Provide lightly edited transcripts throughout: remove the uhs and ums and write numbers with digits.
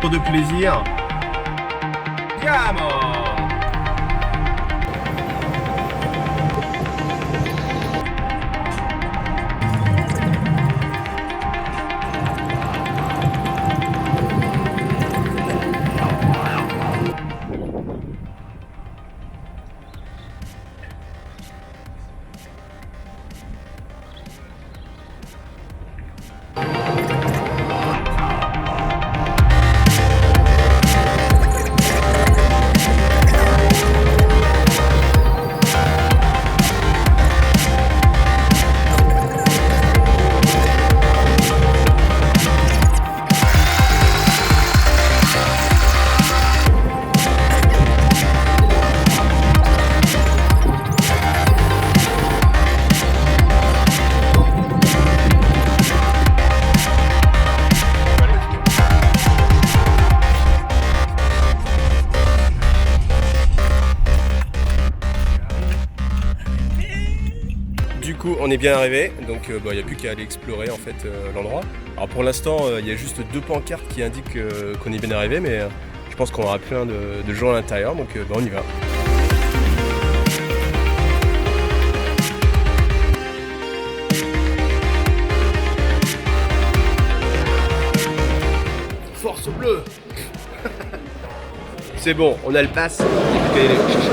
pour de plaisir. Come on. Du coup, on est bien arrivé, donc il n'y a plus qu'à aller explorer en fait l'endroit. Alors pour l'instant, il y a juste 2 pancartes qui indiquent qu'on est bien arrivé, mais je pense qu'on aura plein de gens à l'intérieur, donc on y va. Force bleue. C'est bon, on a le pass.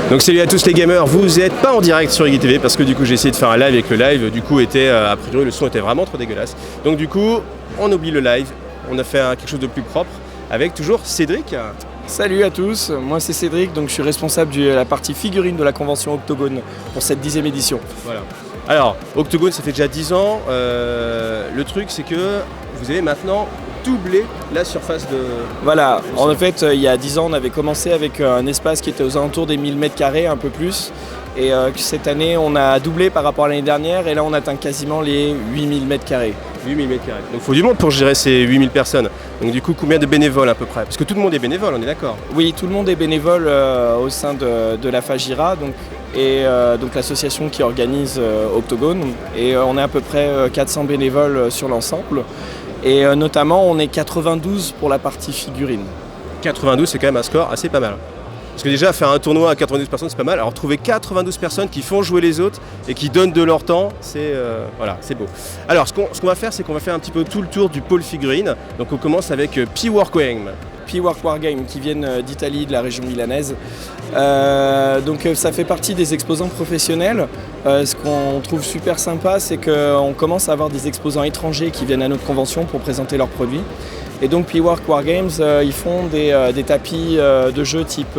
Donc salut à tous les gamers, vous n'êtes pas en direct sur IGTV parce que du coup j'ai essayé de faire un live et que le live du coup était, a priori le son était vraiment trop dégueulasse. Donc du coup on oublie le live, on a fait quelque chose de plus propre avec toujours Cédric. Salut à tous, moi c'est Cédric, donc je suis responsable de la partie figurine de la convention Octogone pour cette 10e édition. Voilà. Alors Octogone ça fait déjà 10 ans, le truc c'est que vous avez maintenant doublé la surface de... Voilà, en fait il y a 10 ans on avait commencé avec un espace qui était aux alentours des 1000 m², un peu plus. Et cette année on a doublé par rapport à l'année dernière et là on atteint quasiment les 8000 m². 8000 m². Donc il faut du monde pour gérer ces 8000 personnes. Donc du coup combien de bénévoles à peu près? Parce que tout le monde est bénévole, on est d'accord? Oui, tout le monde est bénévole au sein de la Fagira, donc l'association qui organise Octogone. Et on est à peu près 400 bénévoles sur l'ensemble. Et notamment on est 92 pour la partie figurine. 92 c'est quand même un score assez pas mal. Parce que déjà faire un tournoi à 92 personnes c'est pas mal, alors trouver 92 personnes qui font jouer les autres et qui donnent de leur temps, c'est voilà, c'est beau. Alors ce qu'on va faire c'est qu'on va faire un petit peu tout le tour du pôle figurine. Donc on commence avec P-Work Wargame. P-Work Wargame qui viennent d'Italie, de la région milanaise. Donc ça fait partie des exposants professionnels. Ce qu'on trouve super sympa c'est qu'on commence à avoir des exposants étrangers qui viennent à notre convention pour présenter leurs produits. Et donc P-Work Wargames, ils font des tapis de jeu type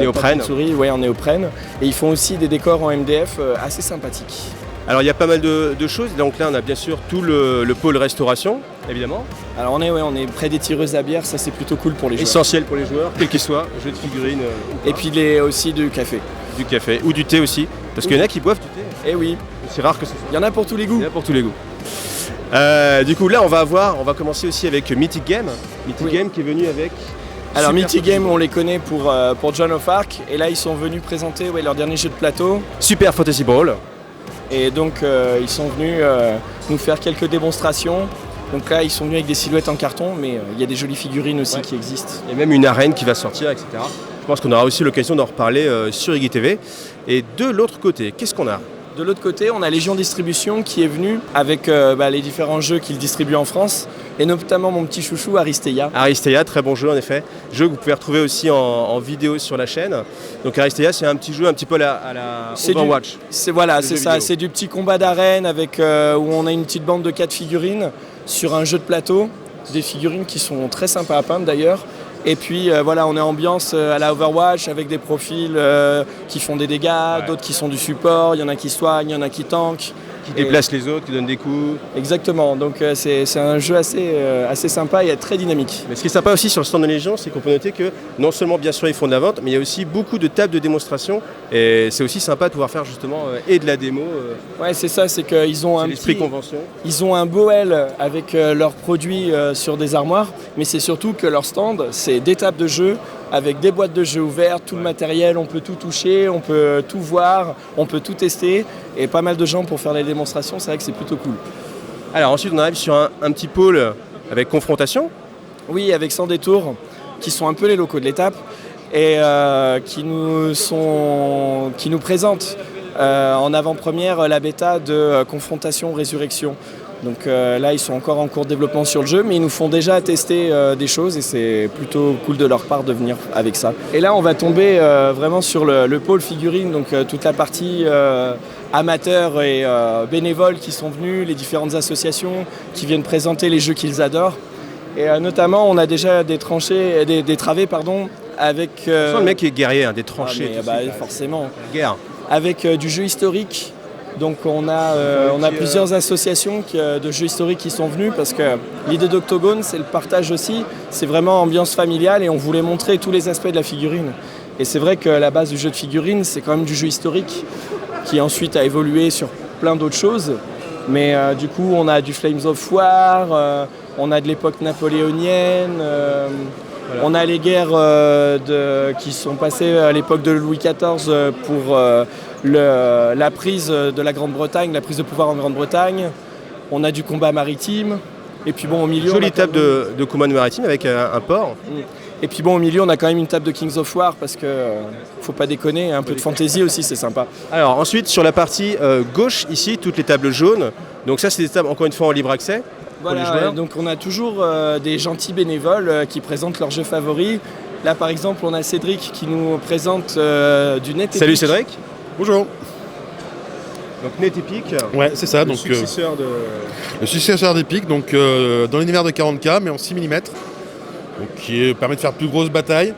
néoprène. Souris, ouais, en néoprène. Et ils font aussi des décors en MDF assez sympathiques. Alors il y a pas mal de choses, donc là on a bien sûr tout le pôle restauration, évidemment. Alors on est près des tireuses à bière, ça c'est plutôt cool pour les joueurs. Essentiel pour les joueurs, quel qu'il soit, jeu de figurines. Et puis aussi du café. Du café, ou du thé aussi, parce qu'il y en a qui boivent du thé. Eh oui. C'est rare que ce soit. Il y en a pour tous les goûts. Il y en a pour tous les goûts. Du coup là on va commencer aussi avec Mythic Game. Mythic Game qui est venu avec... Alors Mythic Game on les connaît pour Joan of Arc et là ils sont venus présenter leur dernier jeu de plateau. Super Fantasy Brawl. Et donc ils sont venus nous faire quelques démonstrations. Donc là ils sont venus avec des silhouettes en carton mais il y a des jolies figurines aussi qui existent. Il y a même une arène qui va sortir, etc. Je pense qu'on aura aussi l'occasion d'en reparler sur IGTV. Et de l'autre côté, qu'est-ce qu'on a ? De l'autre côté, on a Légion Distribution qui est venu avec les différents jeux qu'il distribue en France, et notamment mon petit chouchou Aristeia. Aristeia, très bon jeu en effet. Jeu que vous pouvez retrouver aussi en vidéo sur la chaîne. Donc Aristeia, c'est un petit jeu un petit peu à la Overwatch. C'est ça, c'est du petit combat d'arène avec où on a une petite bande de 4 figurines sur un jeu de plateau. Des figurines qui sont très sympas à peindre d'ailleurs. Et puis on est ambiance à la Overwatch avec des profils qui font des dégâts, d'autres qui sont du support, il y en a qui soignent, il y en a qui tankent. Qui déplacent les autres, qui donnent des coups. Exactement, donc c'est un jeu assez sympa et très dynamique. Mais ce qui est sympa aussi sur le stand de Légion, c'est qu'on peut noter que non seulement bien sûr ils font de la vente, mais il y a aussi beaucoup de tables de démonstration et c'est aussi sympa de pouvoir faire justement et de la démo. Ouais, c'est ça, c'est qu'ils ont convention. Ils ont un beau L avec leurs produits sur des armoires, mais c'est surtout que leur stand, c'est des tables de jeu avec des boîtes de jeux ouvertes, tout le matériel, on peut tout toucher, on peut tout voir, on peut tout tester et pas mal de gens pour faire les démonstrations, c'est vrai que c'est plutôt cool. Alors ensuite on arrive sur un petit pôle avec confrontation. Oui, avec Sans Détour. qui sont un peu les locaux de l'étape et qui nous présentent en avant-première la bêta de Confrontation Résurrection. Donc là, ils sont encore en cours de développement sur le jeu, mais ils nous font déjà tester des choses et c'est plutôt cool de leur part de venir avec ça. Et là, on va tomber vraiment sur le pôle figurine, donc toute la partie amateurs et bénévoles qui sont venus, les différentes associations qui viennent présenter les jeux qu'ils adorent. Et notamment, on a déjà des travées, avec... le mec est guerrier, hein, des tranchées. Forcément. Guerre. Avec du jeu historique. Donc on a plusieurs associations de jeux historiques qui sont venues parce que l'idée d'Octogone, c'est le partage aussi. C'est vraiment ambiance familiale et on voulait montrer tous les aspects de la figurine. Et c'est vrai que la base du jeu de figurine, c'est quand même du jeu historique qui ensuite a évolué sur plein d'autres choses. Mais du coup, on a du Flames of War, on a de l'époque napoléonienne, on a les guerres qui sont passées à l'époque de Louis XIV pour la prise de la Grande-Bretagne, la prise de pouvoir en Grande-Bretagne. On a du combat maritime. Et puis bon, au milieu... Jolie table de combat maritime avec un port. Et puis bon, au milieu, on a quand même une table de Kings of War parce que faut pas déconner, un peu de fantaisie aussi, c'est sympa. Alors ensuite, sur la partie gauche, ici, toutes les tables jaunes. Donc ça, c'est des tables, encore une fois, en libre accès. Voilà, donc on a toujours des gentils bénévoles qui présentent leurs jeux favoris. Là, par exemple, on a Cédric qui nous présente du Net Epic. Salut Cédric. Bonjour. Donc Net Epic. Ouais, c'est ça. Le successeur d'Epic, donc dans l'univers de 40K, mais en 6 mm. Donc, permet de faire plus grosses batailles,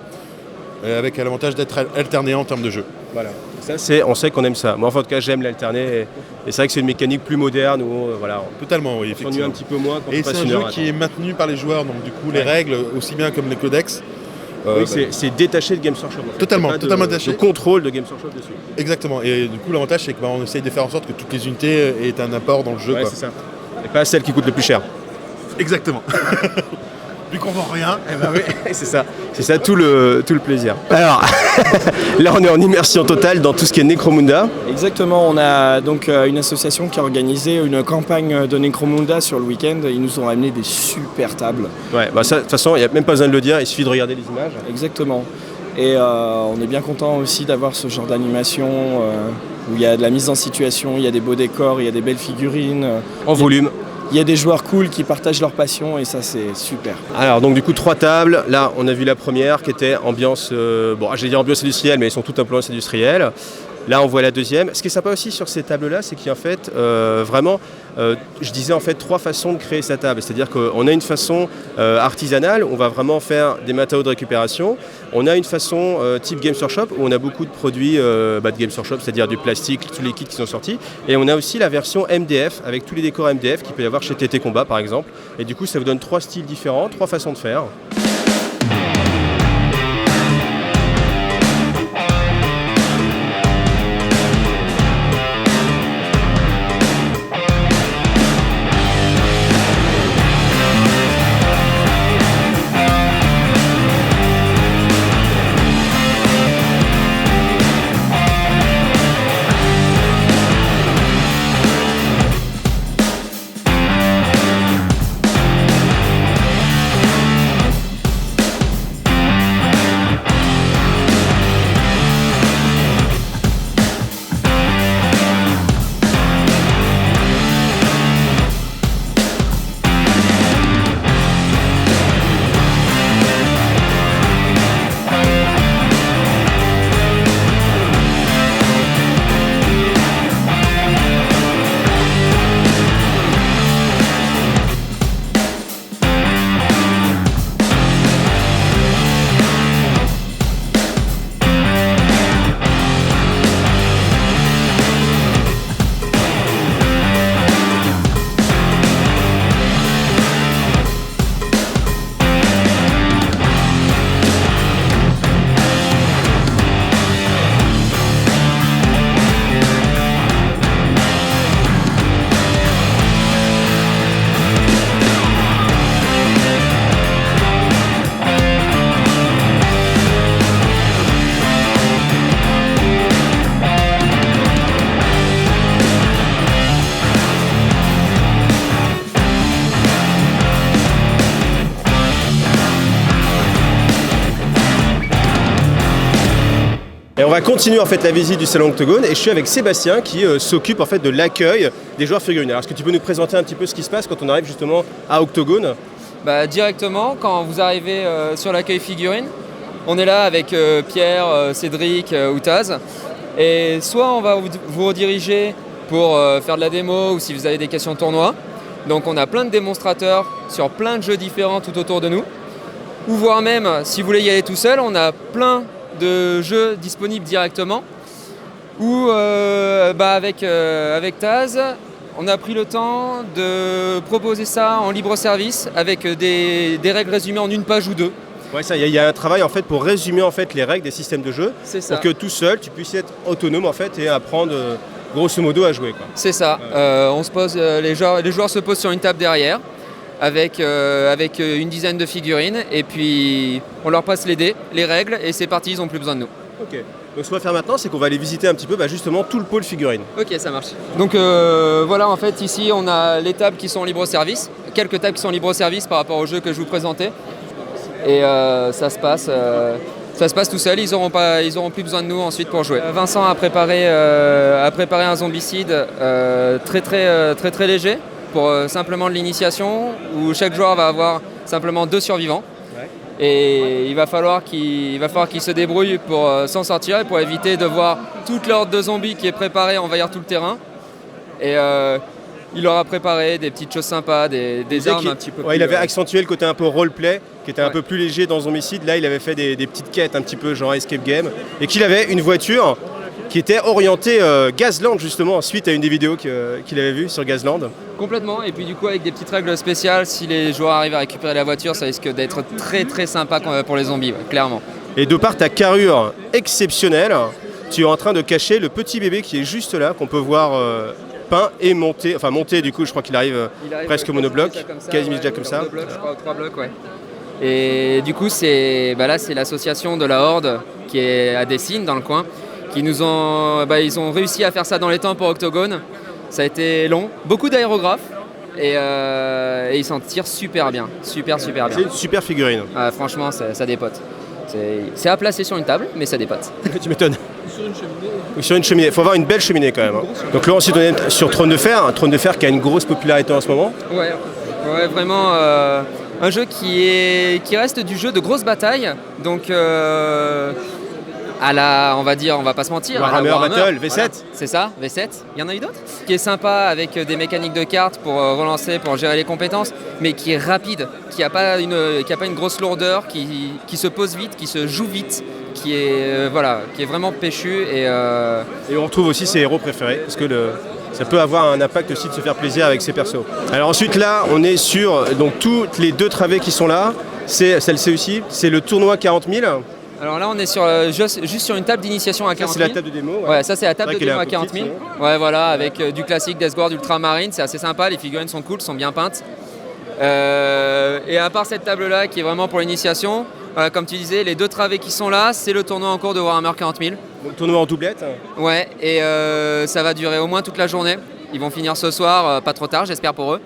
avec l'avantage d'être alterné en termes de jeu. Voilà. Ça, on sait qu'on aime ça. Moi, en tout cas, j'aime l'alterner. Et c'est vrai que c'est une mécanique plus moderne où Totalement, oui, on s'ennuie un petit peu moins quand et on passe c'est un une jeu heure. qui est maintenu par les joueurs, donc du coup, les règles, aussi bien comme les codex. C'est détaché de Games Workshop. En fait. Totalement détaché. Le contrôle de Games Workshop dessus. Exactement. Et du coup, l'avantage, c'est qu'on essaye de faire en sorte que toutes les unités aient un apport dans le jeu. Ouais, c'est ça. Et pas celle qui coûte le plus cher. Exactement. Vu qu'on vend rien. Oui, c'est ça tout le plaisir. Alors, là on est en immersion totale dans tout ce qui est Necromunda. Exactement, on a donc une association qui a organisé une campagne de Necromunda sur le week-end. Ils nous ont amené des super tables. Ouais, ça, de toute façon, il n'y a même pas besoin de le dire, il suffit de regarder les images. Exactement. Et on est bien content aussi d'avoir ce genre d'animation où il y a de la mise en situation, il y a des beaux décors, il y a des belles figurines. En volume. Il y a des joueurs cool qui partagent leur passion et ça c'est super. Alors donc du coup 3 tables, là on a vu la première qui était ambiance, j'allais dire ambiance industrielle mais elles sont toutes ambiance industrielle. Là on voit la deuxième. Ce qui est sympa aussi sur ces tables là c'est qu'il y a en fait je disais en fait 3 façons de créer sa table. C'est-à-dire qu'on a une façon artisanale, on va vraiment faire des matériaux de récupération. On a une façon type Games Workshop où on a beaucoup de produits de Games Workshop, c'est-à-dire du plastique, tous les kits qui sont sortis. Et on a aussi la version MDF avec tous les décors MDF qu'il peut y avoir chez TT Combat par exemple. Et du coup ça vous donne 3 styles différents, 3 façons de faire. va continuer en fait la visite du salon Octogone et je suis avec Sébastien qui s'occupe en fait de l'accueil des joueurs figurines. Alors est-ce que tu peux nous présenter un petit peu ce qui se passe quand on arrive justement à Octogone? Directement, quand vous arrivez sur l'accueil figurine, on est là avec Pierre, Cédric ou Taz. Et soit on va vous rediriger pour faire de la démo ou si vous avez des questions de tournoi. Donc on a plein de démonstrateurs sur plein de jeux différents tout autour de nous. Ou voire même, si vous voulez y aller tout seul, on a plein de jeux disponibles directement. Ou avec Taz, on a pris le temps de proposer ça en libre service avec des règles résumées en une page ou deux. Ouais, ça, il y a un travail en fait pour résumer en fait les règles des systèmes de jeu, C'est ça. pour que tout seul tu puisses être autonome en fait et apprendre grosso modo à jouer, quoi. C'est ça. On se pose, les joueurs se posent sur une table derrière avec une dizaine de figurines et puis on leur passe les dés, les règles et c'est parti, ils n'ont plus besoin de nous. Ok. Donc ce qu'on va faire maintenant, c'est qu'on va aller visiter un petit peu justement tout le pôle figurines. Ok, ça marche. Donc voilà, en fait ici on a les tables qui sont en libre service, quelques tables qui sont en libre service par rapport au jeu que je vous présentais. Et ça se passe tout seul, ils auront plus besoin de nous ensuite pour jouer. Vincent a préparé un zombicide très léger pour simplement de l'initiation où chaque joueur va avoir simplement 2 survivants. Ouais. Et il va falloir qu'il se débrouille pour s'en sortir et pour éviter de voir toute l'horde de zombies qui est préparée envahir tout le terrain. Et il leur a préparé des petites choses sympas, des armes un petit peu plus... Il avait accentué le côté un peu roleplay, qui était un peu plus léger dans Zombicide. Là, il avait fait des petites quêtes un petit peu genre escape game. Et qu'il avait une voiture qui était orientée Gazland, justement, suite à une des vidéos qu'il avait vues sur Gazland. Complètement. Et puis du coup, avec des petites règles spéciales, si les joueurs arrivent à récupérer la voiture, ça risque d'être très sympa pour les zombies, clairement. Et de par ta carrure exceptionnelle, tu es en train de cacher le petit bébé qui est juste là, qu'on peut voir... peint et monté, du coup je crois qu'il arrive presque au monobloc, quasiment déjà comme ça. Monobloc, je crois, 3 blocs, ouais. Et du coup c'est l'association de la Horde qui est à Dessines dans le coin, qui ils ont réussi à faire ça dans les temps pour Octogone. Ça a été long, beaucoup d'aérographes et ils s'en tirent super bien. Super bien. C'est une super figurine. Franchement ça dépote. C'est à placer sur une table, mais ça dépote. Tu m'étonnes. Sur une cheminée. Il faut avoir une belle cheminée quand même. Donc là, ensuite, on est sur Trône de Fer. Un Trône de Fer qui a une grosse popularité en ce moment. Ouais vraiment un jeu qui reste du jeu de grosse bataille. Donc, on va pas se mentir. Warhammer Battle, V7. Voilà. C'est ça, V7. Il y en a eu d'autres. Qui est sympa avec des mécaniques de cartes pour relancer, pour gérer les compétences, mais qui est rapide, qui a pas une grosse lourdeur, qui se pose vite, qui se joue vite, qui est vraiment péchu et on retrouve aussi ses héros préférés parce que ça peut avoir un impact aussi de se faire plaisir avec ses persos. Alors ensuite là on est sur toutes les 2 travées qui sont là, celle-ci aussi, c'est le tournoi 40 000. Alors là on est juste sur une table d'initiation à 40 000. Ça c'est la table de démo. Ouais, ça c'est la table de démo à 40 000. Ouais voilà, avec du classique Deathguard Ultramarine, c'est assez sympa, les figurines sont cool, sont bien peintes. Et à part cette table là qui est vraiment pour l'initiation, comme tu disais, les 2 travées qui sont là, c'est le tournoi en cours de Warhammer 40 000. Donc tournoi en doublette. Ouais, et ça va durer au moins toute la journée. Ils vont finir ce soir, pas trop tard, j'espère pour eux.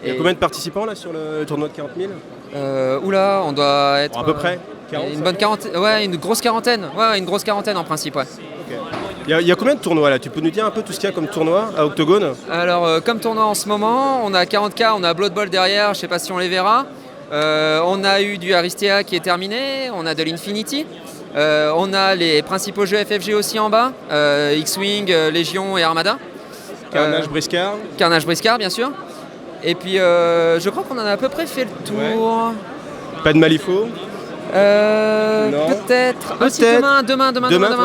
Il y a combien de participants là sur le tournoi de 40 000 on doit être... à peu près 40, une bonne quarantaine, ouais, une grosse quarantaine. Ouais, une grosse quarantaine en principe, ouais. Okay. Il y a combien de tournois là? Tu peux nous dire un peu tout ce qu'il y a comme tournoi à Octogone? Alors, comme tournoi en ce moment, on a 40K, on a Blood Bowl derrière, je sais pas si on les verra. On a eu du Aristea qui est terminé, on a de l'Infinity. On a les principaux jeux FFG aussi en bas, X-Wing, Légion et Armada. Carnage Briscard. Carnage Briscard, bien sûr. Et puis, je crois qu'on en a à peu près fait le tour. Ouais. Pas de Malifaux? Peut-être. Si, demain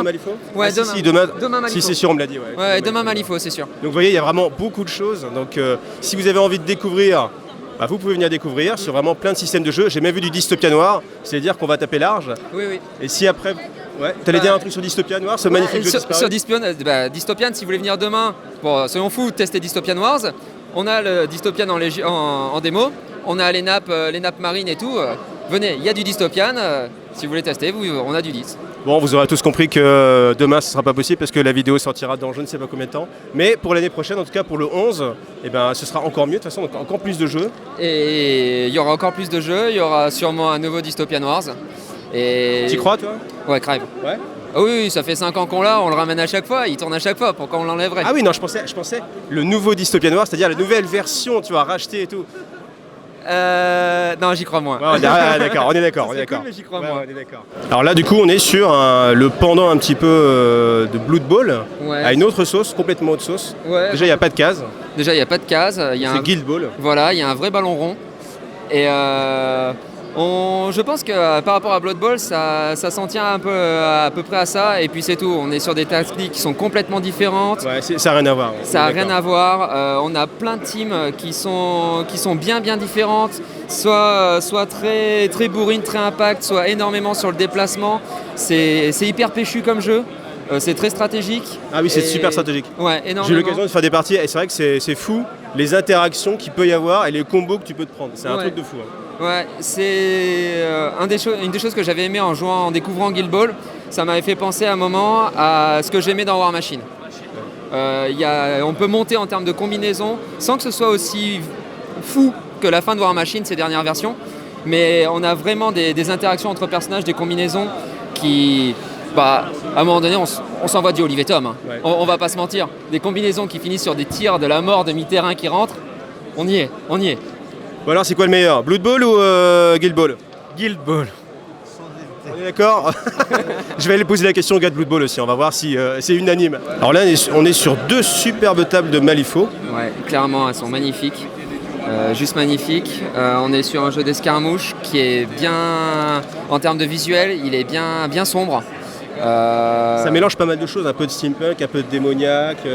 Malifaux. Ouais, demain Malifaux. Si c'est sûr, on me l'a dit. Ouais, demain Malifaux, c'est sûr. Donc vous voyez, il y a vraiment beaucoup de choses. Donc si vous avez envie de découvrir, vous pouvez venir découvrir sur vraiment plein de systèmes de jeux. J'ai même vu du Dystopia Noir, c'est-à-dire qu'on va taper large. Oui. Et si après... Ouais, t'allais dire un truc sur Dystopia Noir, ce magnifique jeu disparu. Sur Dystopian, si vous voulez venir demain, soyons fous, tester Dystopian Wars, on a le Dystopian en démo, on a les nappes marines et tout. Venez, il y a du Dystopian, si vous voulez tester, on a du 10. Bon, vous aurez tous compris que demain ce ne sera pas possible parce que la vidéo sortira dans je ne sais pas combien de temps. Mais pour l'année prochaine, en tout cas pour le 11, ce sera encore mieux, de toute façon, donc encore plus de jeux. Et il y aura encore plus de jeux, il y aura sûrement un nouveau Dystopian Wars. T'y crois toi? Ouais, crève. Ouais. Ah oui, ça fait 5 ans qu'on l'a, on le ramène à chaque fois, il tourne à chaque fois, pourquoi on l'enlèverait? Ah oui, non, je pensais le nouveau Dystopia Noir, c'est-à-dire la nouvelle version, tu vois, rachetée et tout. Non, j'y crois moins. Ouais, d'accord, on est d'accord. C'est cool, mais j'y crois moins. On est d'accord. Alors là, du coup, on est sur le pendant un petit peu de Blood Bowl, Ouais. à une autre sauce, complètement autre sauce. Ouais. Déjà, il n'y a pas de case, Déjà, il n'y a pas de case, c'est Guild Ball. Voilà, il y a un vrai ballon rond. Et je pense que par rapport à Blood Bowl, ça s'en tient un peu à peu près à ça. Et puis c'est tout. On est sur des tactiques qui sont complètement différentes. Ouais, ça n'a rien à voir. Ça n'a rien à voir. On a plein de teams qui sont bien différentes. Soit très, très bourrines, très impact, soit énormément sur le déplacement. C'est hyper péchu comme jeu. C'est très stratégique. Ah oui, c'est Et- super stratégique. Ouais, énormément. J'ai eu l'occasion de faire des parties et c'est vrai que c'est fou les interactions qu'il peut y avoir et les combos que tu peux te prendre. C'est un Ouais. truc de fou. Hein. Ouais, c'est une des choses que j'avais aimé en découvrant Guild Ball. Ça m'avait fait penser à un moment à ce que j'aimais dans War Machine. On peut monter en termes de combinaison sans que ce soit aussi fou que la fin de War Machine, ces dernières versions. Mais on a vraiment des interactions entre personnages, des combinaisons qui, à un moment donné, on s'envoie du Olivier Tom. Hein. Ouais. On va pas se mentir. Des combinaisons qui finissent sur des tirs de la mort de mi-terrain qui rentrent. On y est. Bon alors, c'est quoi le meilleur, Blood Bowl ou Guild Ball? Guild Ball. On est d'accord. Je vais aller poser la question au gars de Blood Bowl aussi, on va voir si c'est unanime. Alors là, on est sur 2 superbes tables de Malifaux. Ouais, clairement, elles sont magnifiques. Juste magnifiques. On est sur un jeu d'escarmouche qui est bien, en termes de visuel, il est bien sombre. Ça mélange pas mal de choses, un peu de steampunk, un peu de démoniaque,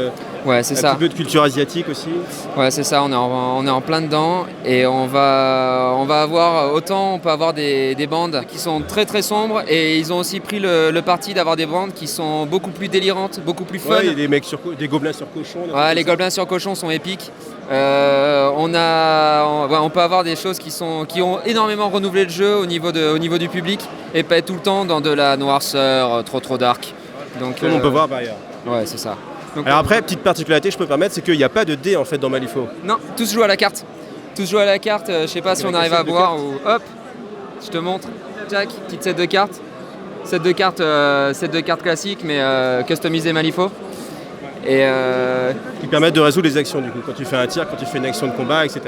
Ouais, c'est un ça. petit peu de culture asiatique aussi. Ouais, c'est ça. On est en plein dedans et on va avoir autant on peut avoir des bandes qui sont très très sombres et ils ont aussi pris le parti d'avoir des bandes qui sont beaucoup plus délirantes, beaucoup plus fun. Ouais, il y a des mecs des gobelins sur cochon. Ouais, les gobelins sur cochon sont épiques. On peut avoir des choses qui ont énormément renouvelé le jeu au niveau du public et pas être tout le temps dans de la noirceur trop dark. Donc, Comme on peut voir par ailleurs. Ouais, c'est ça. Donc, Alors après, petite particularité, je peux me permettre, c'est qu'il n'y a pas de dés en fait dans Malifaux. non, tout se joue à la carte. Tout se joue à la carte. Je sais pas si on arrive à voir ou hop, je te montre. Tac, petite set de cartes. Set de cartes classiques mais customisé Malifaux. Et Qui permettent de résoudre les actions du coup, quand tu fais un tir, quand tu fais une action de combat, etc.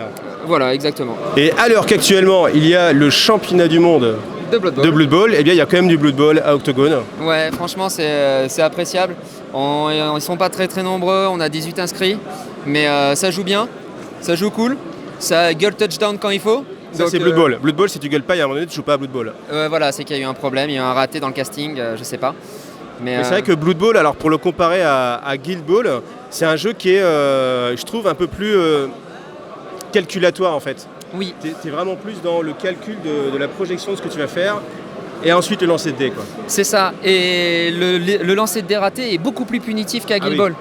voilà, exactement. Et à l'heure qu'actuellement il y a le championnat du monde De Blood Bowl. de Blood Bowl, eh bien il y a quand même du Blood Bowl à Octogone. Ouais, franchement, c'est appréciable. Ils sont pas très très nombreux, on a 18 inscrits, mais ça joue bien, ça joue cool, ça gueule touchdown quand il faut. Ça Donc, c'est Blood Bowl. Blood Bowl, si tu gueules pas, il y a un moment donné, tu joues pas à Blood Bowl. Voilà, c'est qu'il y a eu un problème, il y a eu un raté dans le casting, je sais pas. Mais c'est vrai que Blood Bowl, alors pour le comparer à Guild Ball, c'est un jeu qui est, je trouve, un peu plus calculatoire en fait. Oui, T'es vraiment plus dans le calcul de la projection de ce que tu vas faire et ensuite le lancer de dés quoi. c'est ça. Et le lancer de dé raté est beaucoup plus punitif qu'à Guild oui. Ball.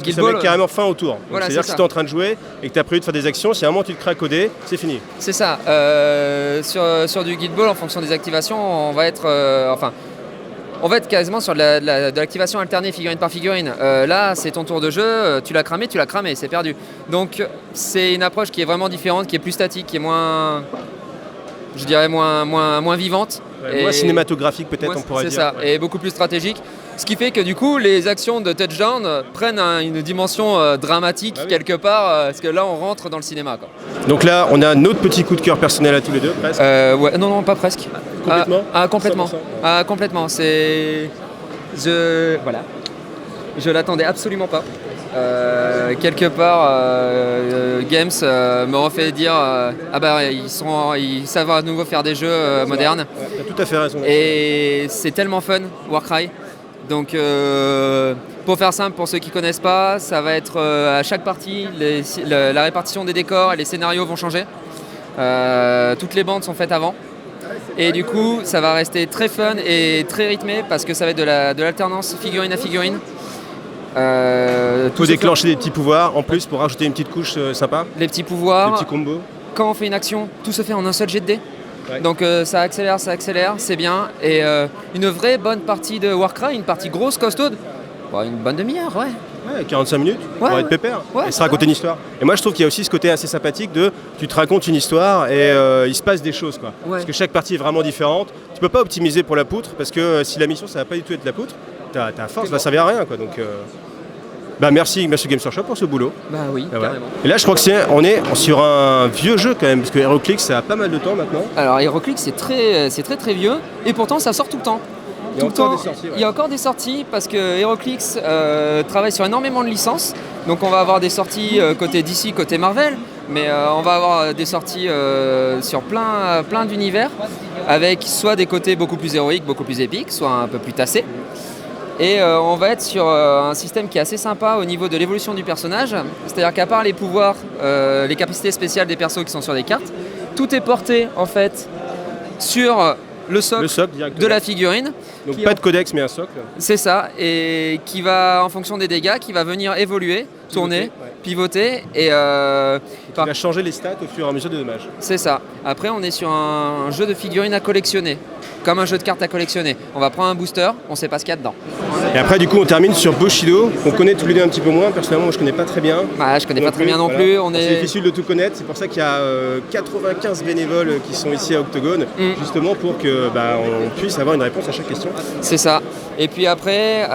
Guild Ça Ball, met carrément fin au tour. Donc, Voilà, c'est-à-dire c'est que si ça. tu es en train de jouer et que tu as prévu de faire des actions, si à un moment tu te craques au dé, c'est fini. c'est ça. Sur du Guild Ball, en fonction des activations, on va être quasiment sur de l'activation alternée figurine par figurine. Là, c'est ton tour de jeu, tu l'as cramé, c'est perdu. Donc, c'est une approche qui est vraiment différente, qui est plus statique, qui est moins vivante. Ouais, moins cinématographique peut-être, on pourrait dire. C'est ça, Ouais. et beaucoup plus stratégique. Ce qui fait que du coup, les actions de touchdown prennent une dimension dramatique Bah oui. quelque part, parce que là, on rentre dans le cinéma, quoi. Donc là, on a notre petit coup de cœur personnel à tous les deux, presque. Ouais, non, pas presque. Complètement Complètement. 100%. Complètement. Voilà. Je l'attendais absolument pas. Quelque part, Games me refait dire ils savent à nouveau faire des jeux modernes. Ouais, t'as tout à fait raison. Et c'est tellement fun, Warcry. Donc, pour faire simple, pour ceux qui connaissent pas, ça va être à chaque partie, la répartition des décors et les scénarios vont changer. Toutes les bandes sont faites avant. Et du coup, ça va rester très fun et très rythmé parce que ça va être de l'alternance figurine à figurine. Il faut déclencher des petits pouvoirs en plus pour rajouter une petite couche sympa, Les petits des pouvoirs. petits combos. Quand on fait une action, tout se fait en un seul jet de dés. Ouais. Donc ça accélère, c'est bien. Et une vraie bonne partie de Warcry, une partie grosse, costaude, une bonne demi-heure, ouais. Ouais, 45 minutes Ouais, pour être pépère ouais, et se raconter une histoire. Et moi je trouve qu'il y a aussi ce côté assez sympathique de tu te racontes une histoire et il se passe des choses quoi. Ouais. Parce que chaque partie est vraiment différente. Tu peux pas optimiser pour la poutre parce que si la mission ça va pas du tout être la poutre, ta force va servir à rien quoi. Donc merci Games Workshop pour ce boulot. Bah oui, Ah ouais. carrément. Et là je crois que on est sur un vieux jeu quand même parce que HeroClix ça a pas mal de temps maintenant. Alors HeroClix c'est très vieux et pourtant ça sort tout le temps. Il y a Tout le encore temps, des sorties, ouais. il y a encore des sorties parce que HeroClix travaille sur énormément de licences. Donc on va avoir des sorties côté DC, côté Marvel, mais on va avoir des sorties sur plein d'univers avec soit des côtés beaucoup plus héroïques, beaucoup plus épiques, soit un peu plus tassés. Et on va être sur un système qui est assez sympa au niveau de l'évolution du personnage. C'est-à-dire qu'à part les pouvoirs, les capacités spéciales des persos qui sont sur des cartes, tout est porté en fait sur le socle directement. de la figurine. Donc qui pas en- de codex mais un socle. C'est ça, et qui va, en fonction des dégâts, qui va venir évoluer, tourner, ouais. pivoter, et Il va changer les stats au fur et à mesure des dommages. c'est ça. Après, on est sur un jeu de figurines à collectionner, comme un jeu de cartes à collectionner. On va prendre un booster, on sait pas ce qu'il y a dedans. Et après du coup on termine sur Bushido, qu'on connaît tous les deux un petit peu moins. Personnellement moi je connais pas très bien. Bah, je connais pas très bien non voilà. plus. C'est difficile de tout connaître, c'est pour ça qu'il y a 95 bénévoles qui sont ici à Octogone, justement pour que on puisse avoir une réponse à chaque question. C'est ça. Et puis après,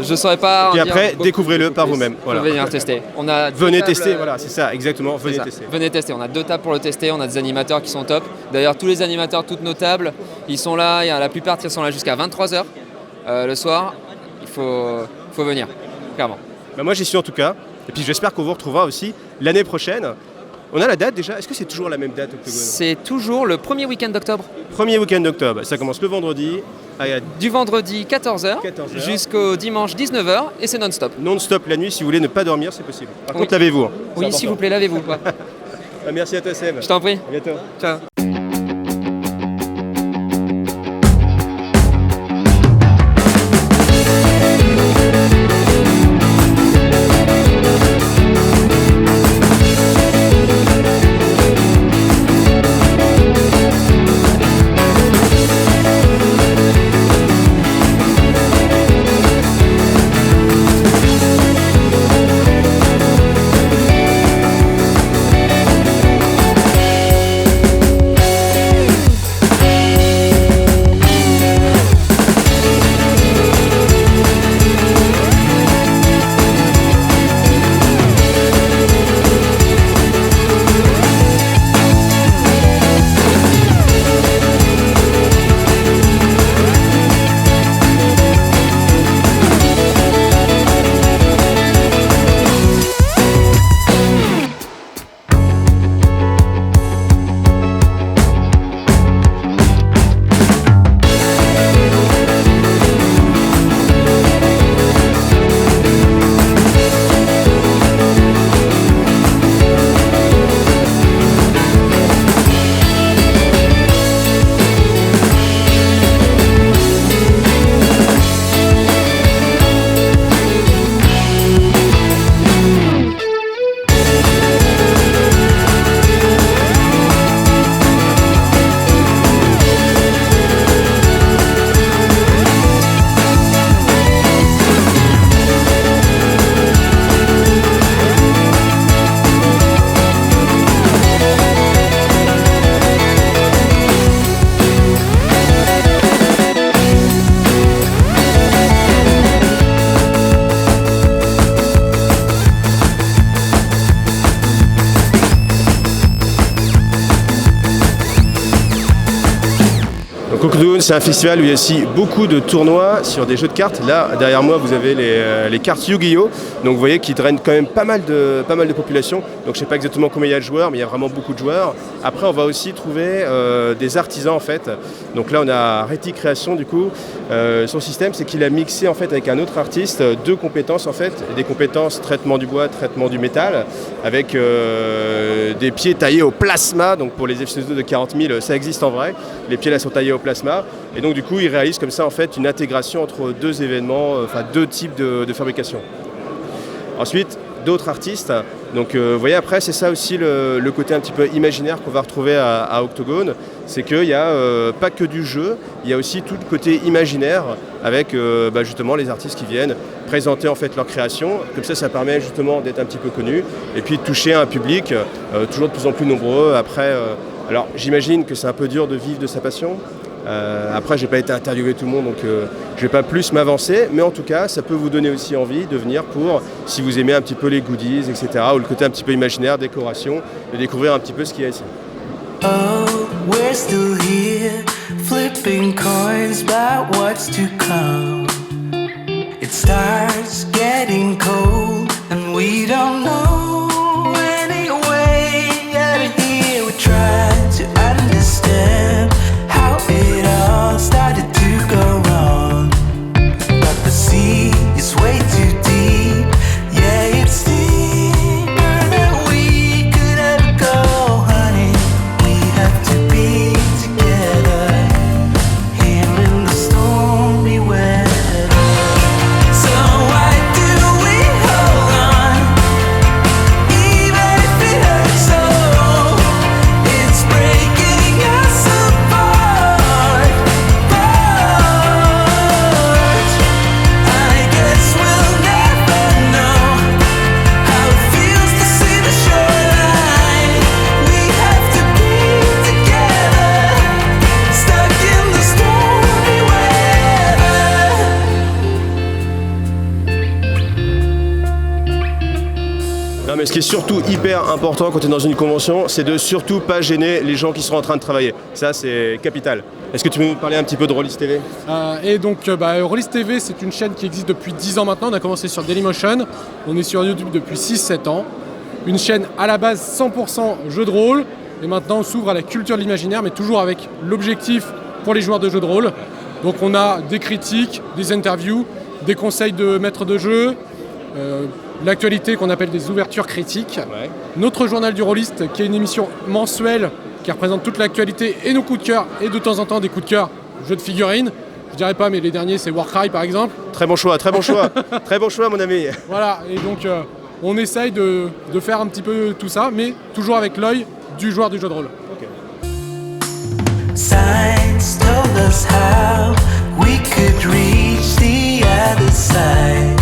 je saurais pas. en Puis dire après, beaucoup découvrez-le par plus. vous-même. Faut Voilà. venir tester. On a deux Venez tables, tester, voilà, c'est ça, exactement, c'est venez ça. tester. Venez tester. On a 2 tables pour le tester. On a des animateurs qui sont top. D'ailleurs, tous les animateurs, toutes nos tables, ils sont là. Il y a la plupart qui sont là jusqu'à 23h le soir. Il faut venir, clairement. Moi j'y suis en tout cas, et puis j'espère qu'on vous retrouvera aussi l'année prochaine. On a la date déjà, est-ce que c'est toujours la même date Octogone? C'est toujours le premier week-end d'octobre, Premier week-end d'octobre, ça commence le vendredi, du vendredi 14h 14h. jusqu'au dimanche 19h, et c'est non-stop. non-stop la nuit, si vous voulez ne pas dormir, c'est possible. Par Oui. contre, lavez-vous. Hein. C'est Oui, important. s'il vous plaît, lavez-vous. Quoi. Merci à toi Seb. Je t'en prie. À bientôt. Ciao. Octogone, c'est un festival où il y a aussi beaucoup de tournois sur des jeux de cartes. Là, derrière moi, vous avez les cartes Yu-Gi-Oh! Donc vous voyez qu'ils drainent quand même pas mal de population. Donc je ne sais pas exactement combien il y a de joueurs, mais il y a vraiment beaucoup de joueurs. Après, on va aussi trouver des artisans en fait. Donc là, on a Reti Création du coup. Son système, c'est qu'il a mixé en fait avec un autre artiste 2 compétences en fait. Des compétences traitement du bois, traitement du métal, avec des pieds taillés au plasma. Donc pour les FC2 de 40 000, ça existe en vrai. Les pieds là sont taillés au plasma. Et donc du coup, il réalise comme ça en fait une intégration entre 2 événements, enfin 2 types de fabrication. Ensuite, d'autres artistes Donc vous voyez, après c'est ça aussi le côté un petit peu imaginaire qu'on va retrouver à Octogone, c'est qu'il n'y a pas que du jeu, il y a aussi tout le côté imaginaire avec justement les artistes qui viennent présenter en fait leur création. Comme ça permet justement d'être un petit peu connu et puis de toucher un public toujours de plus en plus nombreux. Après, alors j'imagine que c'est un peu dur de vivre de sa passion. Après, j'ai pas été interviewé tout le monde, donc je vais pas plus m'avancer, mais en tout cas, ça peut vous donner aussi envie de venir pour, si vous aimez un petit peu les goodies, etc., ou le côté un petit peu imaginaire, décoration, de découvrir un petit peu ce qu'il y a ici. Oh, we're still here, flipping coins about what's to come. It starts getting cold, and we don't know any way out of here. We try to understand how it all started to go wrong, but the sea is way too deep. Yeah, it's deeper than we could ever go, honey. We have to be together here in the stormy weather. So why do we hold on, even if it hurts so? It's breaking us apart, but I guess we'll never know how it feels to see the shoreline. We have to be together, stuck in the stormy weather. Non, mais ce qui est surtout hyper important quand tu es dans une convention, c'est de surtout pas gêner les gens qui sont en train de travailler. Ça, c'est capital. Est-ce que tu peux nous parler un petit peu de Rollis TV ? Et donc Rollis TV, c'est une chaîne qui existe depuis 10 ans maintenant. On a commencé sur Dailymotion, on est sur YouTube depuis 6-7 ans. Une chaîne à la base 100% jeu de rôle, et maintenant on s'ouvre à la culture de l'imaginaire, mais toujours avec l'objectif pour les joueurs de jeux de rôle. Donc on a des critiques, des interviews, des conseils de maîtres de jeu, l'actualité qu'on appelle des ouvertures critiques. Ouais. Notre journal du rôliste, qui est une émission mensuelle qui représente toute l'actualité et nos coups de cœur, et de temps en temps des coups de cœur jeux de figurines. Je dirais pas, mais les derniers c'est Warcry par exemple. Très bon choix, très bon choix. Très bon choix, mon ami. Voilà, et donc on essaye de faire un petit peu tout ça, mais toujours avec l'œil du joueur du jeu de rôle. Signs told us how we could reach the other side,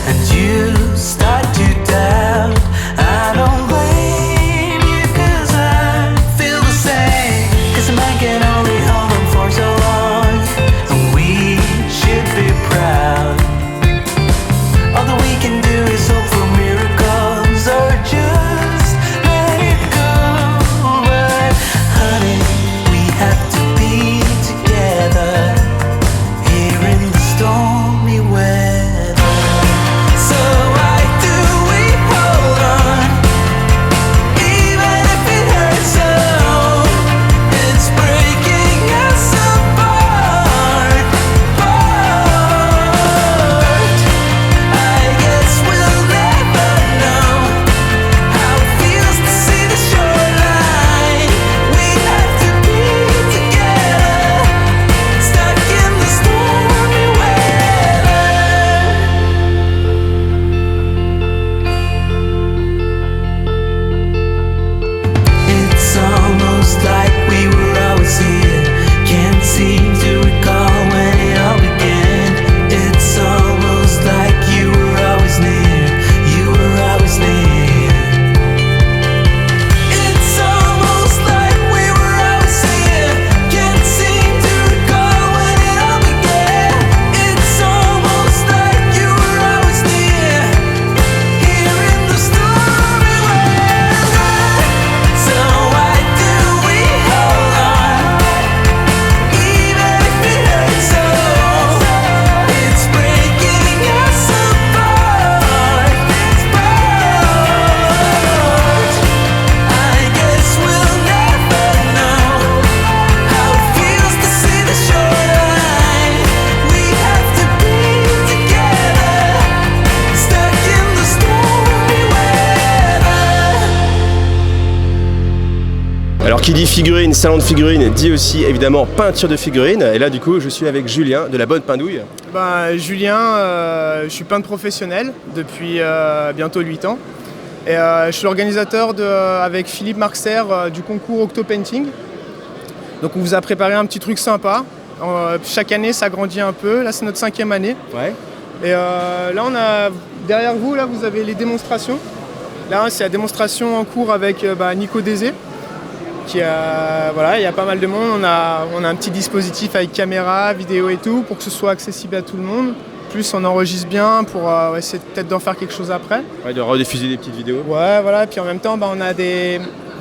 and you start to doubt. I don't blame you, 'cause I feel the same. 'Cause a man can only hold on for so long, and we should be proud. All that we can do is hope for miracles, or just let it go. But honey, we have to be together here in the stormy weather. So why do we hold on, even if it hurts so? It's breaking us apart, but I guess we'll never know how it feels to see the shoreline. We have to be together, stuck in the stormy weather. It's almost like we were always here. Can't seem to recall when it all began. It's almost like you were always near. You were always near. It's almost like we were always here. Can't seem to recall when it all began. It's almost like you were always near, here in the stormy weather. So why do we hold on, even if it hurts so? It's breaking us apart, but I guess we'll never know how it feels to see the shoreline. We have to be together, stuck in the stormy weather. Alors qui dit figurine, salon de figurines, dit aussi évidemment peinture de figurines. Et là du coup je suis avec Julien de la Bonne Pindouille. Julien, je suis peintre professionnel depuis bientôt 8 ans. Et je suis l'organisateur avec Philippe Marxer du concours Octopainting. Donc on vous a préparé un petit truc sympa. Chaque année ça grandit un peu. Là c'est notre 5e année. Ouais. Et là on a derrière vous là vous avez les démonstrations. Là c'est la démonstration en cours avec Nico Dézé. Voilà, il y a pas mal de monde. On a un petit dispositif avec caméra, vidéo et tout pour que ce soit accessible à tout le monde. Plus on enregistre bien pour essayer peut-être d'en faire quelque chose après. Ouais, de rediffuser des petites vidéos. Ouais, voilà. Et puis en même temps, on a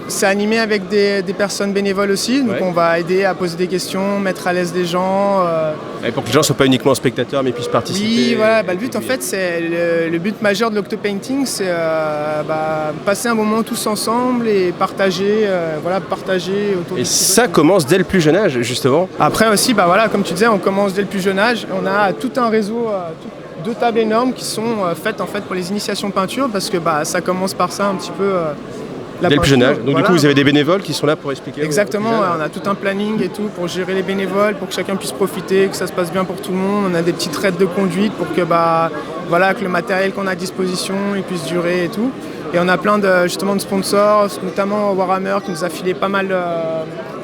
c'est animé avec des personnes bénévoles aussi. Donc on va aider à poser des questions, mettre à l'aise les gens. Et pour que les gens ne soient pas uniquement spectateurs mais puissent participer. Oui, voilà. Le but en fait, c'est le but majeur de l'Octopainting, c'est passer un moment tous ensemble et partager autour. Et ça commence dès le plus jeune âge, justement. Après aussi, comme tu disais, on commence dès le plus jeune âge. On a tout un réseau, 2 tables énormes qui sont faites en fait pour les initiations peinture parce que ça commence par ça un petit peu. Dès le plus jeune âge. Donc du coup, vous avez des bénévoles qui sont là pour expliquer. Exactement, on a tout un planning et tout pour gérer les bénévoles, pour que chacun puisse profiter, que ça se passe bien pour tout le monde. On a des petites raids de conduite pour que que le matériel qu'on a à disposition il puisse durer et tout. Et on a plein de sponsors, notamment Warhammer qui nous a filé pas mal,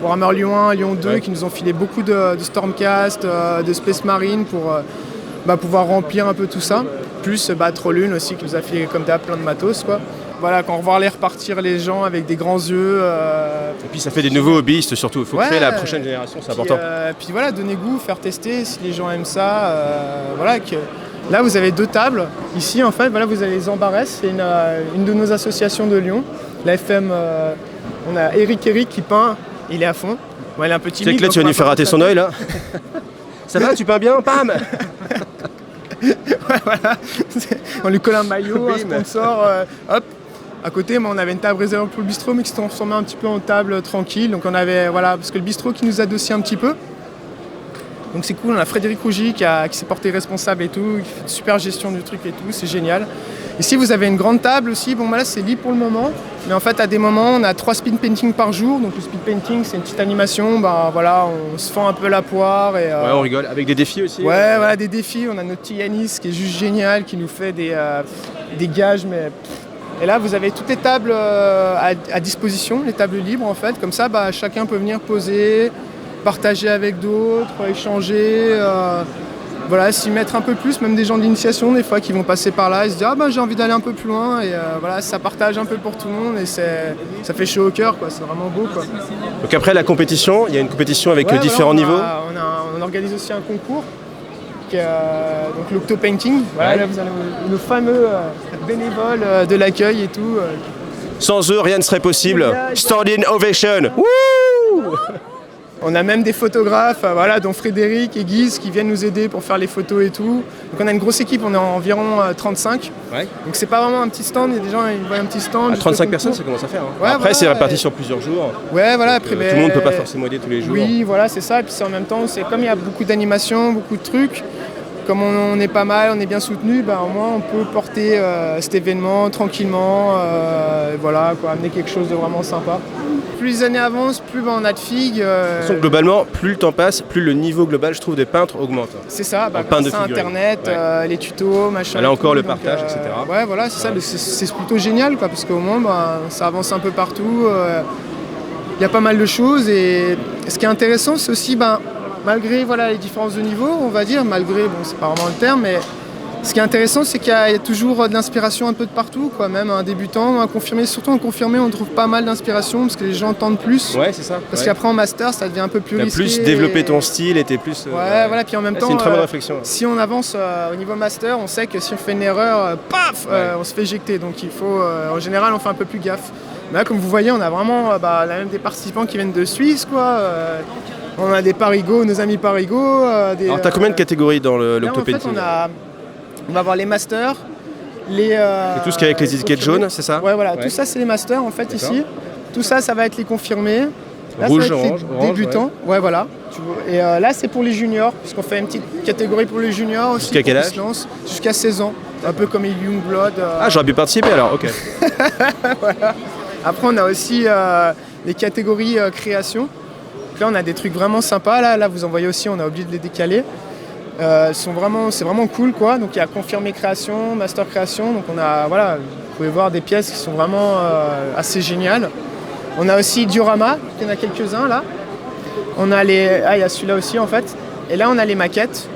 Warhammer Lyon 1, Lyon 2, qui nous ont filé beaucoup de Stormcast, de Space Marine pour pouvoir remplir un peu tout ça. Plus Trollune aussi qui nous a filé comme d'hab plein de matos quoi. Voilà, quand on revoit les repartir les gens avec des grands yeux. Et puis ça fait des nouveaux hobbyistes surtout, il faut créer la prochaine génération, c'est important. Puis voilà, donner goût, faire tester si les gens aiment ça. Là vous avez 2 tables, ici en fait, vous avez les Embarès, c'est une de nos associations de Lyon. La FM, on a Eric qui peint, il est à fond. Bon, il est un peu timide. Tu sais que là tu vas lui faire rater son œil là. Ça va, tu peins bien, pam. Voilà, on lui colle un maillot, un sponsor, hop. À côté, on avait une table réservée pour le bistrot, mais qui se transformait un petit peu en table tranquille. Donc on avait, parce que le bistrot qui nous a dossier un petit peu. Donc c'est cool, on a Frédéric Rougy qui s'est porté responsable et tout, qui fait une super gestion du truc et tout, c'est génial. Ici vous avez une grande table aussi, là c'est libre pour le moment, mais en fait à des moments on a 3 speed painting par jour, donc le speed painting c'est une petite animation, on se fend un peu la poire. Et, on rigole, avec des défis aussi. Ouais, des défis, on a notre petit Yanis qui est juste génial, qui nous fait des gages, mais... Et là, vous avez toutes les tables à disposition, les tables libres en fait. Comme ça, chacun peut venir poser, partager avec d'autres, échanger, s'y mettre un peu plus. Même des gens de l'initiation, des fois, qui vont passer par là et se dire j'ai envie d'aller un peu plus loin. Et ça partage un peu pour tout le monde et ça fait chaud au cœur, quoi. C'est vraiment beau, quoi. Donc après la compétition, il y a une compétition avec différents niveaux. On organise aussi un concours. Donc l'Octopainting, là vous avez nos fameux bénévoles de l'accueil et tout. Sans eux, rien ne serait possible. Standing ovation. Wouh. On a même des photographes, dont Frédéric et Guise qui viennent nous aider pour faire les photos et tout. Donc on a une grosse équipe, on est environ 35. Ouais. Donc c'est pas vraiment un petit stand, il y a des gens qui voient un petit stand. 35 personnes, ça commence à faire. Hein. Après c'est réparti sur plusieurs jours. Ouais, voilà. Donc, après, tout le monde ne peut pas forcément aider tous les jours. Oui, voilà, c'est ça. Et puis en même temps, c'est comme il y a beaucoup d'animations, beaucoup de trucs. Comme on est pas mal, on est bien soutenu, au moins on peut porter cet événement tranquillement, amener quelque chose de vraiment sympa. Plus les années avancent, plus on a de figues. De toute façon, globalement, plus le temps passe, plus le niveau global, je trouve, des peintres augmente. C'est ça, grâce à Internet, les tutos, machin. Là encore, le partage, etc. Ouais, voilà, c'est ça, c'est plutôt génial, parce qu'au moins, ça avance un peu partout. Il y a pas mal de choses, et ce qui est intéressant, c'est aussi, malgré les différences de niveau, on va dire, c'est pas vraiment le terme, mais ce qui est intéressant, c'est qu'il y a toujours de l'inspiration un peu de partout, quoi. Même un débutant, un confirmé, surtout un confirmé, on trouve pas mal d'inspiration parce que les gens entendent plus. Ouais, c'est ça. Parce qu'après en master, ça devient un peu plus risqué. Plus développer ton style et t'es plus. Puis en même temps, c'est une très bonne réflexion. Si on avance au niveau master, on sait que si on fait une erreur, on se fait éjecter. Donc il faut, en général, on fait un peu plus gaffe. Mais là, comme vous voyez, on a vraiment même des participants qui viennent de Suisse, quoi. On a des Parigots, nos amis Parigots. Alors t'as combien de catégories dans l'Octopainting ? En fait, on va avoir les masters, et tout ce qui est avec les étiquettes jaunes, c'est ça ? Ouais, voilà, tout ça c'est les masters en fait. D'accord. Ici. Tout ça, ça va être les confirmés. Là, rouge, ça va être orange, les débutants. Ouais, voilà. Et là, c'est pour les juniors, puisqu'on fait une petite catégorie pour les juniors aussi. Jusqu'à quel âge ? Jusqu'à 16 ans, un peu comme les Youngblood. Ah, j'aurais pu participer alors, ok. Voilà. Après, on a aussi les catégories création. Là, on a des trucs vraiment sympas. Là, vous en voyez aussi, on a oublié de les décaler. C'est vraiment cool, quoi. Donc il y a confirmé création, master création. Donc voilà, vous pouvez voir des pièces qui sont vraiment assez géniales. On a aussi diorama, il y en a quelques-uns là. Il y a celui-là aussi en fait. Et là on a les maquettes,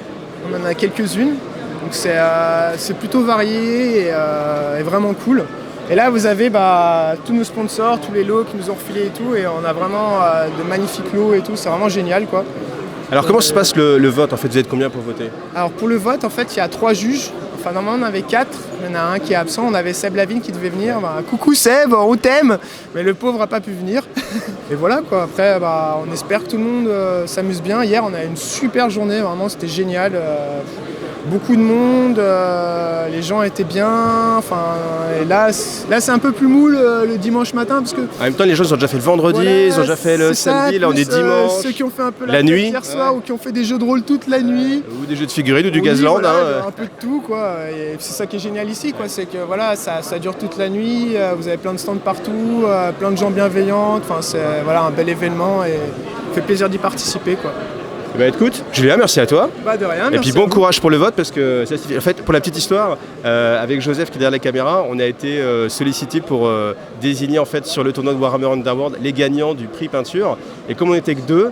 on en a quelques-unes. Donc c'est plutôt varié et vraiment cool. Et là vous avez tous nos sponsors, tous les lots qui nous ont refilés et tout. Et on a vraiment de magnifiques lots et tout, c'est vraiment génial, quoi. Alors comment se passe le vote en fait? Vous êtes combien pour voter? Alors pour le vote en fait il y a 3 juges. Enfin normalement on avait 4, il y en a un qui est absent, on avait Seb Lavigne qui devait venir. Coucou Seb, on t'aime. Mais le pauvre n'a pas pu venir. Et voilà, quoi. Après on espère que tout le monde s'amuse bien. Hier on a eu une super journée, vraiment c'était génial. Beaucoup de monde, les gens étaient bien. Et là c'est un peu plus mou le dimanche matin parce que. En même temps, les gens ils ont déjà fait le vendredi, voilà, ils ont déjà fait le samedi, là on est dimanche. Ceux qui ont fait un peu la nuit hier soir ou qui ont fait des jeux de rôle toute la nuit. Ou des jeux de figurines ou du Gazland. Voilà, un peu de tout, quoi. Et c'est ça qui est génial ici, quoi. C'est que voilà, ça dure toute la nuit. Vous avez plein de stands partout, plein de gens bienveillants. Enfin, c'est un bel événement et ça fait plaisir d'y participer, quoi. Bah écoute, Julien, merci à toi. De rien. Et puis bon courage pour le vote parce que en fait, pour la petite histoire, avec Joseph qui est derrière la caméra, on a été sollicité pour désigner en fait sur le tournoi de Warhammer Underworld les gagnants du prix peinture. Et comme on n'était que 2,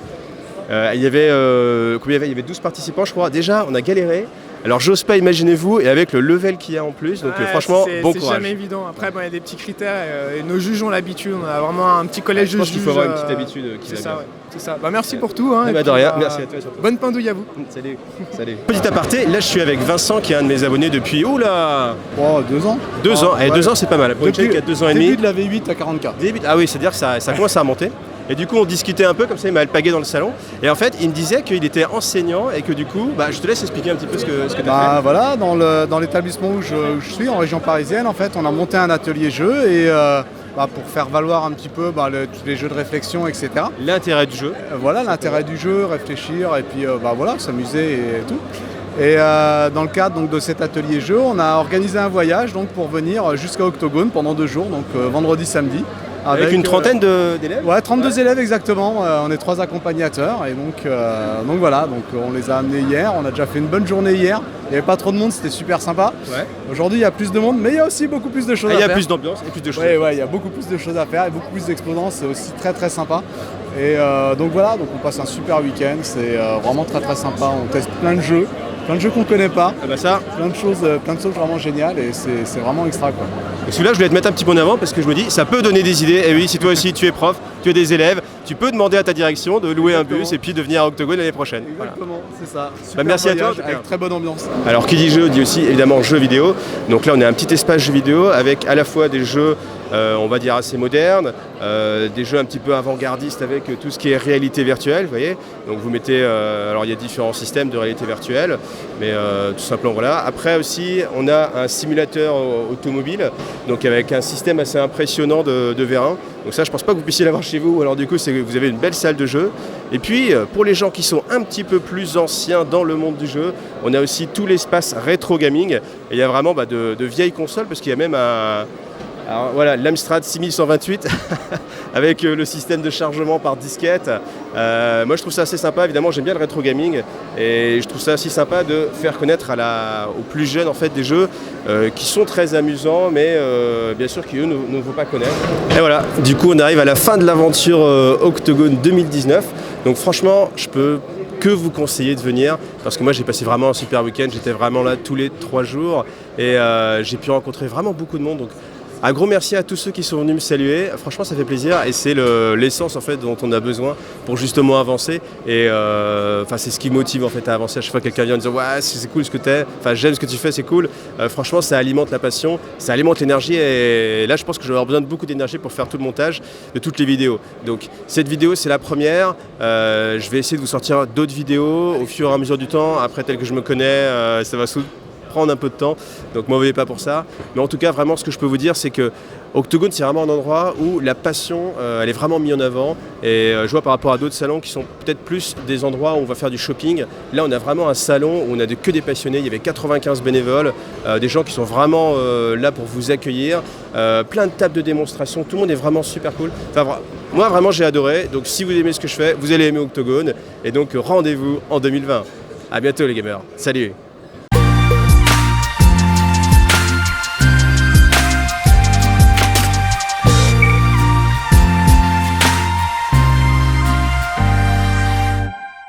il y avait 12 participants, je crois. Déjà, on a galéré. Alors j'ose pas, imaginez-vous, et avec le level qu'il y a en plus, donc franchement, bon courage. C'est jamais évident. Après, il y a des petits critères et nos juges ont l'habitude. On a vraiment un petit collège de juges. Je pense qu'il faut avoir une petite habitude. C'est ça, ouais. C'est ça. Merci pour tout. De rien, merci à toi surtout. Bonne pendouille à vous. Salut. Petit aparté, là je suis avec Vincent qui est un de mes abonnés depuis, 2 ans. 2 ans, 2 ans c'est pas mal. Pour une chaîne qui a 2 ans et demi. Début de la V8 à 40K. Ah oui, c'est-à-dire que ça commence à remonter. Et du coup, on discutait un peu, comme ça, il m'a alpagué dans le salon. Et en fait, il me disait qu'il était enseignant et que du coup, je te laisse expliquer un petit peu ce que tu as fait. Voilà, dans l'établissement où je suis, en région parisienne, en fait, on a monté un atelier jeu et pour faire valoir un petit peu tous les jeux de réflexion, etc. L'intérêt du jeu. Voilà, l'intérêt du jeu, réfléchir et puis s'amuser et tout. Et dans le cadre donc, de cet atelier jeu, on a organisé un voyage donc, pour venir jusqu'à Octogone pendant 2 jours, donc vendredi, samedi. Avec une trentaine d'élèves? Ouais, 32 élèves exactement. On est 3 accompagnateurs et donc voilà, on les a amenés hier. On a déjà fait une bonne journée hier. Il n'y avait pas trop de monde, c'était super sympa. Ouais. Aujourd'hui, il y a plus de monde, mais il y a aussi beaucoup plus de choses à faire. Il y a plus d'ambiance et plus de choses. Ouais, il y a beaucoup plus de choses à faire et beaucoup plus d'exposants. C'est aussi très très sympa. Et donc voilà, on passe un super week-end. C'est vraiment très très sympa. On teste plein de jeux qu'on ne connaît pas. Plein de choses vraiment géniales et c'est vraiment extra, quoi. Et celui-là, je voulais te mettre un petit peu en avant parce que je me dis, ça peut donner des idées. Et oui, si toi aussi tu es prof, tu as des élèves, tu peux demander à ta direction de louer un bus et puis de venir à Octogone l'année prochaine. Exactement, c'est ça. Super merci à toi. Avec très bonne ambiance. Alors qui dit jeu dit aussi évidemment jeux vidéo. Donc là on est un petit espace jeux vidéo avec à la fois des jeux on va dire assez modernes, des jeux un petit peu avant-gardistes avec tout ce qui est réalité virtuelle, vous voyez. Donc vous mettez, alors il y a différents systèmes de réalité virtuelle, mais tout simplement voilà. Après aussi on a un simulateur automobile, donc avec un système assez impressionnant de V1. Donc ça je pense pas que vous puissiez l'avoir chez vous, alors du coup vous avez une belle salle de jeu. Et puis pour les gens qui sont un petit peu plus anciens dans le monde du jeu, on a aussi tout l'espace rétro gaming. Et il y a vraiment de vieilles consoles parce qu'il y a même l'Amstrad 6128 avec le système de chargement par disquette. Moi je trouve ça assez sympa, évidemment j'aime bien le rétro gaming et je trouve ça aussi sympa de faire connaître aux plus jeunes en fait des jeux qui sont très amusants mais bien sûr qui eux ne vont pas connaître. Et voilà, du coup on arrive à la fin de l'aventure Octogone 2019. Donc franchement je peux que vous conseiller de venir parce que moi j'ai passé vraiment un super week-end, j'étais vraiment là tous les 3 jours et j'ai pu rencontrer vraiment beaucoup de monde. Donc un gros merci à tous ceux qui sont venus me saluer, franchement ça fait plaisir et c'est l'essence en fait dont on a besoin pour justement avancer et c'est ce qui motive en fait à avancer. À chaque fois que quelqu'un vient en disant ouais c'est cool ce que t'es, j'aime ce que tu fais, c'est cool, franchement ça alimente la passion, ça alimente l'énergie et là je pense que je vais avoir besoin de beaucoup d'énergie pour faire tout le montage de toutes les vidéos. Donc cette vidéo c'est la première, je vais essayer de vous sortir d'autres vidéos au fur et à mesure du temps, après tel que je me connais ça va prendre un peu de temps, donc m'en veuillez pas pour ça. Mais en tout cas, vraiment, ce que je peux vous dire, c'est que Octogone, c'est vraiment un endroit où la passion, elle est vraiment mise en avant. Et je vois par rapport à d'autres salons qui sont peut-être plus des endroits où on va faire du shopping. Là, on a vraiment un salon où on a que des passionnés. Il y avait 95 bénévoles, des gens qui sont vraiment là pour vous accueillir. Plein de tables de démonstration. Tout le monde est vraiment super cool. Moi, vraiment, j'ai adoré. Donc, si vous aimez ce que je fais, vous allez aimer Octogone. Et donc, rendez-vous en 2020. À bientôt les gamers. Salut.